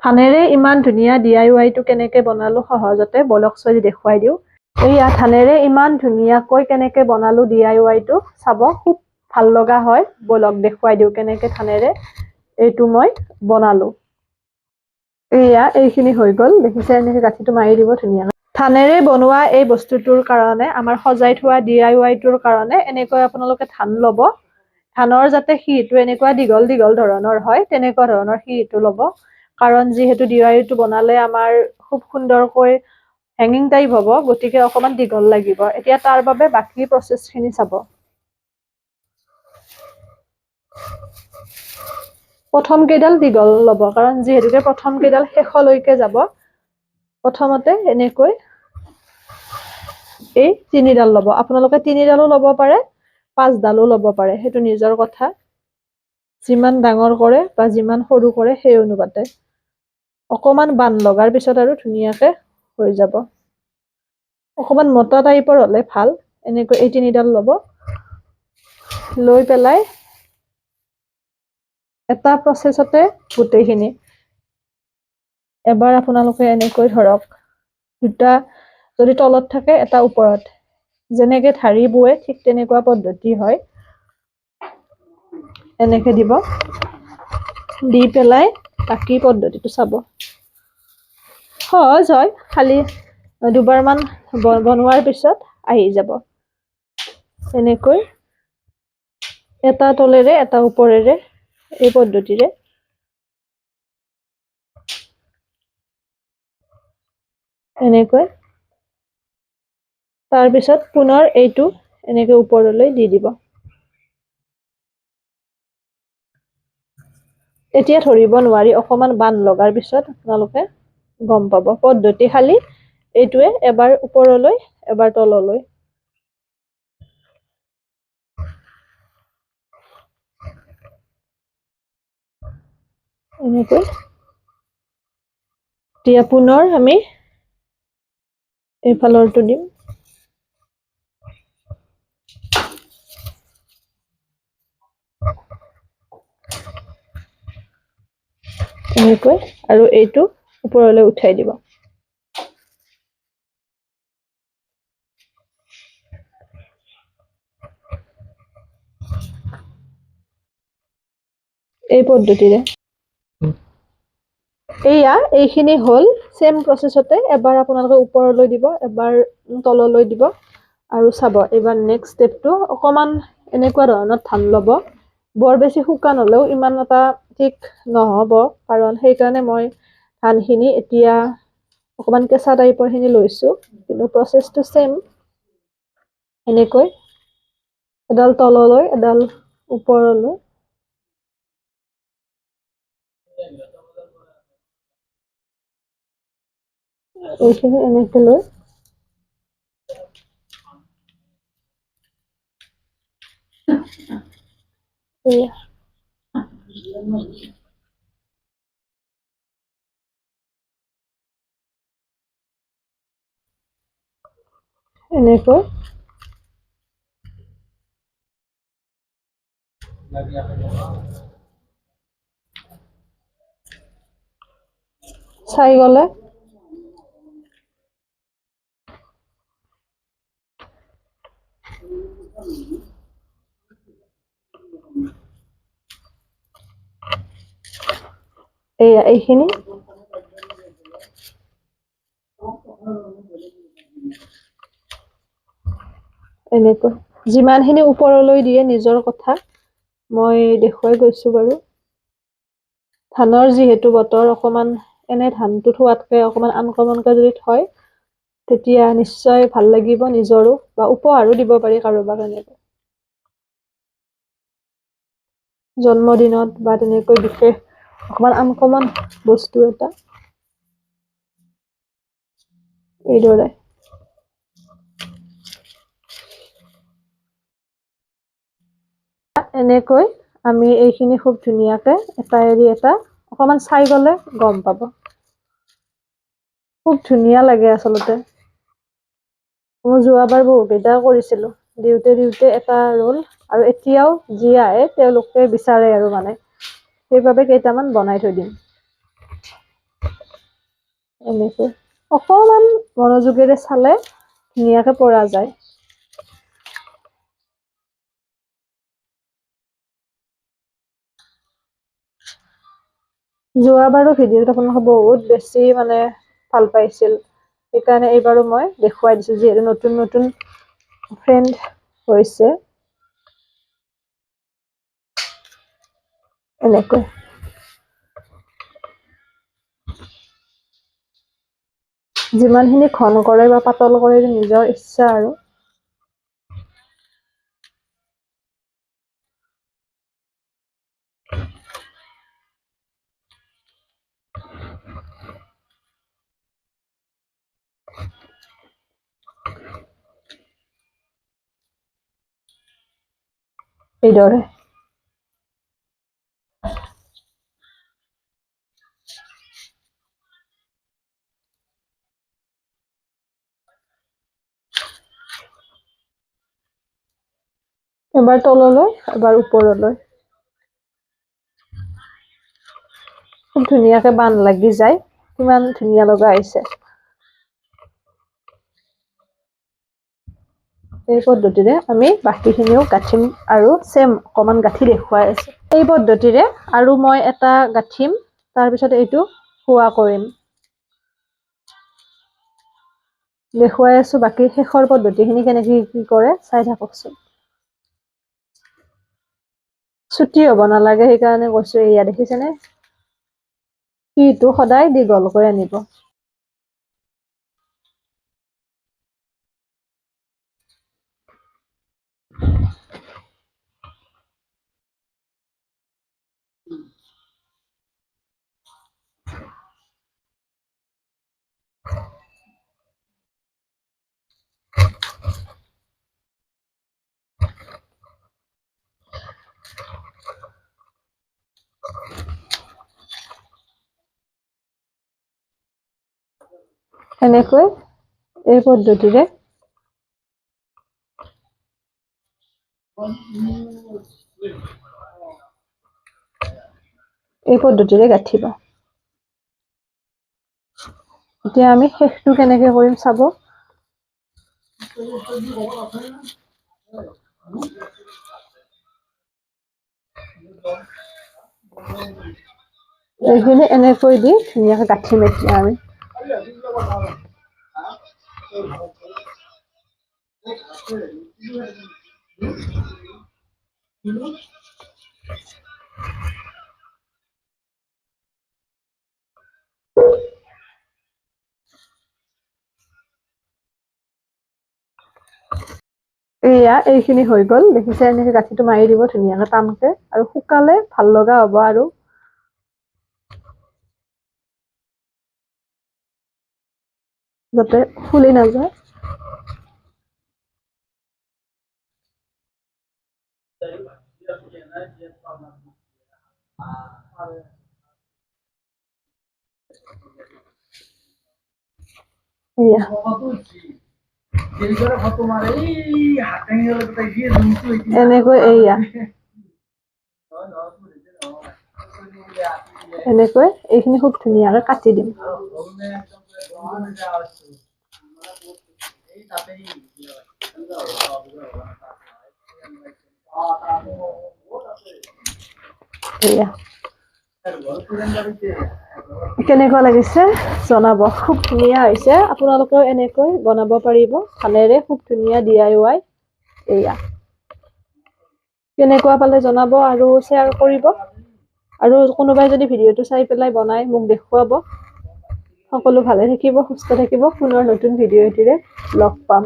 ধানেৰে ইমান ধুনীয়া DIYটো কেনেকে বনালো সহজতে বলক চলি দেখুৱাই দিওঁ। এইয়া ধানেৰে ইমান ধুনীয়াকৈ কেনেকে বনালো DIYটো চাব, খুব ভাল লগা হয়। বলক দেখুৱাই দিওঁ কেনেকে ধানেৰে এইটো মই বনালো। এইয়া এইখিনি হৈ গ'ল, দেখিছে এনেকে গাঁঠিটো মাৰি দিব ধুনীয়াকৈ। ধানেৰে বনোৱা এই বস্তুটোৰ কাৰণে আমাৰ সজাই থোৱা DIYটোৰ কাৰণে এনেকৈ আপোনালোকে ধান ল'ব। ধানৰ যাতে শিৰটো এনেকুৱা দীঘল দীঘল ধৰণৰ হয়, তেনেকুৱা ধৰণৰ শিৰটো ল'ব। কাৰণ যিহেতু DIYটো বনালে আমাৰ খুব সুন্দৰকৈ হেঙিং টাইপ হ'ব, গতিকে অকমান দীঘল লাগিব। এতিয়া তাৰ বাবে বাকী প্ৰচেছখিনি চাব। প্ৰথম কেইডাল দীঘল ল'ব, কাৰণ যিহেতুকে প্ৰথম কেইডাল শেষলৈকে যাব। প্ৰথমতে এনেকৈ এই 3ডাল ল'ব। আপোনালোকে 3ডালো ল'ব পাৰে, 5ডালো ল'ব পাৰে, সেইটো নিজৰ কথা। যিমান ডাঙৰ কৰে বা যিমান সৰু কৰে সেই অনুপাতে। অকমান বান লগাৰ পিছত আৰু ধুনীয়াকে হৈ যাব। অকমান মোটা টাইপৰ হ'লে ভাল। এনেকৈ এই 3ডাল ল'ব, লৈ পেলাই এটা প্ৰচেছতে গোটেইখিনি। এবাৰ আপোনালোকে এনেকৈ ধৰক, দুটা যদি তলত থাকে এটা ওপৰত, যেনেকে ধাৰি বোৱে ঠিক তেনেকুৱা পদ্ধতি হয়। এনেকে দিব, দি পেলাই বাকী পদ্ধতিটো চাব। সহজ হয়, খালি দুবাৰমান বনোৱাৰ পিছত আহি যাব। এনেকৈ এটা তলেৰে এটা ওপৰেৰে এই পদ্ধতিৰে এনেকৈ। তাৰপিছত পুনৰ এইটো এনেকে ওপৰলৈ দি দিব। এতিয়া ধৰিব নোৱাৰি, অকমান বান লগাৰ পিছত আপোনালোকে গম পাব। পদ্ধতি খালি এইটোৱে, এবাৰ ওপৰলৈ এবাৰ তললৈ। এনেকৈ এতিয়া পুনৰ আমি এইফালৰটো দিম। এনেকৈ আৰু এইটো ওপৰলৈ উঠাই দিব। এই পদ্ধতিৰে। এইয়া এইখিনি হ'ল, চেম প্ৰচেছতে এবাৰ আপোনালোকে ওপৰলৈ দিব, এবাৰ তললৈ দিব। আৰু চাব, এইবাৰ নেক্সট ষ্টেপটো অকমান এনেকুৱা ধৰণৰ ধান ল'ব। বৰ বেছি শুকান হ'লেও ইমান এটা ঠিক নহ'ব, কাৰণ সেইকাৰণে মই ধানখিনি এতিয়া অকমান কেঁচা টাইপৰ খিনি লৈছো, কিন্তু প্ৰচেছটো চেম। এনেকৈ এডাল তললৈ এডাল ওপৰলৈ। এইখিনি এনেকে লৈ এনেকৈ চাই গ'লে এইয়া এইখিনি এনেকৈ যিমানখিনি ওপৰলৈ দিয়ে নিজৰ কথা, মই দেখুৱাই গৈছো বাৰু। ধানৰ যিহেতু বতৰ, অকমান এনে ধানটো থোৱাতকে অকমান আনকমনকে যদি থয়, তেতিয়া নিশ্চয় ভাল লাগিব নিজৰো, বা উপহাৰো দিব পাৰি কাৰোবাক এনেকৈ। জন্মদিনত বা তেনেকৈ বিশেষ অকমান আনকমন বস্তু এটা এইদৰে। এনেকৈ আমি এইখিনি খুব ধুনীয়াকে এটা এৰি এটা অকমান চাই গ'লে গম পাব। খুব ধুনীয়া লাগে আচলতে। মই যোৱাবাৰ বহুকেইটা কৰিছিলো, দিওঁতে দিওঁতে এটা ৰ'ল, আৰু এতিয়াও যি আহে তেওঁলোকে বিচাৰে আৰু মানে, সেইবাবে কেইটামান বনাই থৈ দিম। এনেকৈ অকমান মনোযোগেৰে চালে ধুনীয়াকে পৰা যায়। যোৱাবাৰো ভিডিঅ'ত আপোনালোকে বহুত বেছি মানে ভাল পাইছিল, সেইকাৰণে এইবাৰো মই দেখুৱাই দিছো, যিহেতু নতুন নতুন ফ্ৰেণ্ড হৈছে। এনেকৈ যিমানখিনি ঘন কৰে বা পাতল কৰে নিজৰ ইচ্ছা আৰু। এইদৰে এবাৰ তললৈ এবাৰ ওপৰলৈ খুব ধুনীয়াকে বান্ধ লাগি যায়, কিমান ধুনীয়া লগা হৈছে। এই পদ্ধতিৰে আমি বাকীখিনিও গাঁঠিম আৰু চেম অকমান গাঁঠি দেখুৱাই আছো। এই পদ্ধতিৰে আৰু মই এটা গাঁঠিম, তাৰপিছত এইটো হোৱা কৰিম, দেখুৱাই আছো। বাকী শেষৰ পদ্ধতিখিনি কেনেকে কি কৰে চাই থাককচোন। ছুটি হ'ব নালাগে, সেইকাৰণে কৈছো। এয়া দেখিছেনে, সিটো সদায় দীঘলকৈ আনিব। এনেকৈ এই পদ্ধতিৰে গাঁঠিব। এতিয়া আমি শেষটো কেনেকে কৰিম চাব। এইখিনি এনেকৈ দি ধুনীয়াকে গাঁঠিম এতিয়া আমি। এয়া এইখিনি হৈ গ'ল, দেখিছে? এনেকে গাঁঠিটো মাৰি দিব ধুনীয়াকে টানকে, আৰু শুকালে ভাল লগা হ'ব আৰু যাতে ফুলি নাযায়। এয়া এনেকৈ এয়া এনেকৈ এইখিনি খুব ধুনীয়াকে কাটি দিম। এয়া কেনেকুৱা লাগিছে জনাব। খুব ধুনীয়া হৈছে, আপোনালোকেও এনেকৈ বনাব পাৰিব ধানেৰে, খুব ধুনীয়া DIY। এয়া কেনেকুৱা পালে জনাব আৰু শ্বেয়াৰ কৰিব, আৰু কোনোবাই যদি ভিডিঅ'টো চাই পেলাই বনাই মোক দেখুৱাব। সকলো ভালে থাকিব, সুস্থ থাকিব। পুনৰ নতুন ভিডিঅ' এটিৰে লগ পাম।